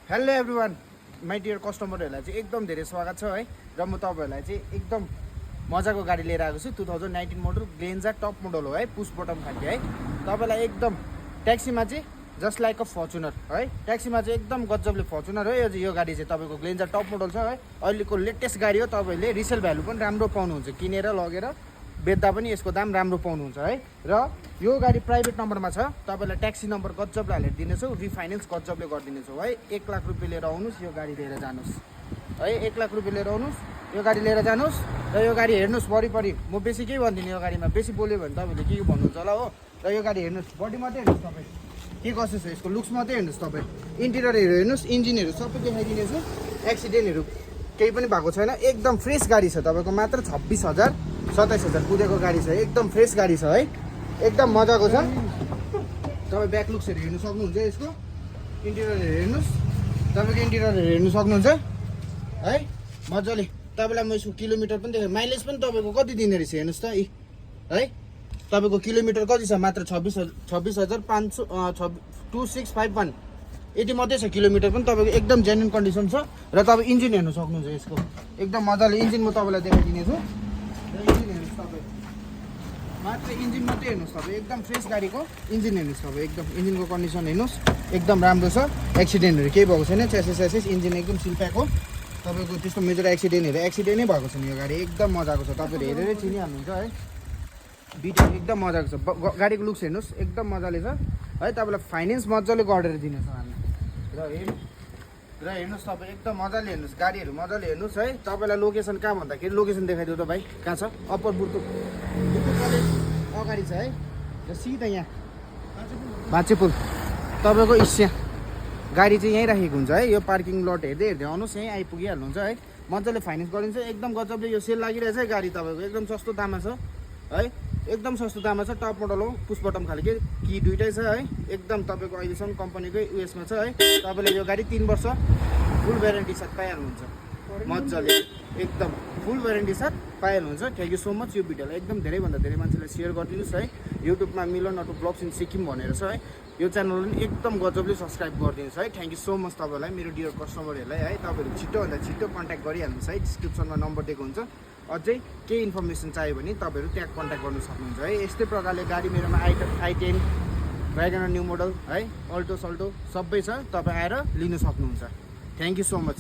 hello everyone my dear कस्टमरहरूलाई चाहिँ एकदम धेरै स्वागत छ है र म तपाईँहरूलाई चाहिँ एकदम मजाको गाडी लिएर आएको छु 2019 मोडल ग्लेन्जा टप मोडल हो है पुस बटम खालके है तपाईँलाई एकदम ट्याक्सीमा चाहिँ जस्ट लाइक अ फर्चुनर है ट्याक्सीमा चाहिँ एकदम गजबले फर्चुनर हो यो गाडी चाहिँ तपाईँको ग्लेन्जा टप मोडल छ है अहिलेको लेटेस्ट गाडी हो तपाईँले रिसेल भ्यालु पनि राम्रो पाउनुहुन्छ किनेर लगेर बेच्दा पनि यसको दाम राम्रो पाउनुहुन्छ है र यो गाडी प्राइभेट नम्बरमा छ तपाईँलाई ट्याक्सी नम्बर गजबले हालेर दिनेछु रिफाइनेन्स गजबले गरिदिनेछु है 1 लाख रुपियाँ लिएर आउनुहोस् यो गाडी लिएर जानुहोस् है 1 लाख रुपियाँ लिएर आउनुहोस् यो गाडी लिएर जानुहोस् र यो गाडी हेर्नुहोस् वरिपरि म बेसी केही भन्दिनँ यो गाडीमा बेसी बोल्यो भने तपाईँले के भन्नुहुन्छ होला हो र यो गाडी हेर्नुहोस् बडी मात्रै हेर्नुहोस् तपाईँ के कस्तो छ यसको लुक्स मात्रै हेर्नुहोस् तपाईँ इन्टिरियरहरू हेर्नुहोस् इन्जिनहरू सबै देखाइदिनेछु एक्सिडेन्टहरू केही पनि भएको छैन एकदम फ्रेस गाडी छ तपाईँको मात्र 26,000-27,000 कुदेको गाडी छ एकदम फ्रेस गाडी छ है एकदम मजाको छ तपाईँ ब्याक लुक्सहरू हेर्नु सक्नुहुन्छ यसको इन्टिरियरहरू हेर्नुहोस् तपाईँको इन्टिरियरहरू हेर्नु सक्नुहुन्छ है मजाले तपाईँलाई म यसको किलोमिटर पनि देखेँ माइलेज पनि तपाईँको कति दिने रहेछ हेर्नुहोस् त है तपाईँको किलोमिटर कति छ मात्र 26,500 यति मात्रै छ किलोमिटर पनि तपाईँको एकदम जेन्युन कन्डिसन छ र तपाईँ इन्जिन हेर्नु सक्नुहुन्छ यसको एकदम मजाले इन्जिन म तपाईँलाई देखाइदिनेछु र इन्जिन हेर्नुहोस् तपाईँ मात्र इन्जिन मात्रै हेर्नुहोस् तपाईँ एकदम फ्रेस गाडीको इन्जिन हेर्नुहोस् तपाईँ एकदम इन्जिनको कन्डिसन हेर्नुहोस् एकदम राम्रो छ एक्सिडेन्टहरू केही भएको छैन च्यासिस इन्जिन एकदम सिलप्याक हो तपाईँको त्यस्तो मेजर एक्सिडेन्टै भएको छैन यो गाडी एकदम मजाको छ तपाईँहरू हेरेरै चिनिहाल्नुहुन्छ है भिडियो एकदम मजाको छ गाडीको लुक्स हेर्नुहोस् एकदम मजाले छ है तपाईँलाई फाइनेन्स मजाले गरेर दिनेछौँ हामी र हेर्नुहोस् तपाईँ एकदम मजाले हेर्नुहोस् गाडीहरू मजाले हेर्नुहोस् है तपाईँलाई लोकेसन कहाँ भन्दाखेरि लोकेसन देखाइदियो त भाइ कहाँ छ अप्पर बुर्तुक कलेज अगाडि छ है र सिधा यहाँ भाँचेपुल तपाईँको इस्या गाडी चाहिँ यहीँ राखेको हुन्छ है यो पार्किङ लट हेर्दै हेर्दै आउनुहोस् यहीँ आइपुगिहाल्नुहुन्छ है मजाले फाइनेन्स गरिन्छ एकदम गजबले यो सेल लागिरहेछ है गाडी तपाईँको एकदम सस्तो दाममा छ है एकदम सस्तो दाममा छ टप मोडल हो पुस बटम खालके कि दुइटै छ है एकदम तपाईँको अहिलेसम्म कम्पनीकै उयसमा छ है तपाईँले यो गाडी 3 वर्ष फुल वारेन्टी साथ पाइहाल्नुहुन्छ मजाले एकदम फुल वारेन्टी साथ पाइहाल्नुहुन्छ थ्याङ्क यू सो मच यो भिडियोलाई एकदम धेरैभन्दा धेरै मान्छेलाई सेयर गरिदिनुहोस् है युट्युबमा मिलन अटो ब्लग्स इन सिक्किम भनेर छ है यो च्यानललाई पनि एकदम गजबले सब्सक्राइब गरिदिनुहोस् है थ्याङ्क यू सो मच तपाईँलाई मेरो डियर कस्टमरहरूलाई है तपाईँहरू छिटोभन्दा छिटो कन्ट्याक्ट गरिहाल्नुहोस् है डिस्क्रिप्सनमा नम्बर दिएको हुन्छ अझै केही इन्फर्मेसन चाहियो भने तपाईँहरू त्यहाँ कन्ट्याक्ट गर्नु सक्नुहुन्छ है यस्तै प्रकारले गाडी मेरोमा i10 व्यागनर न्यू मोडल है अल्टो सल्टो सबै छ तपाईँ आएर लिन सक्नुहुन्छ थ्याङ्क यू सो मच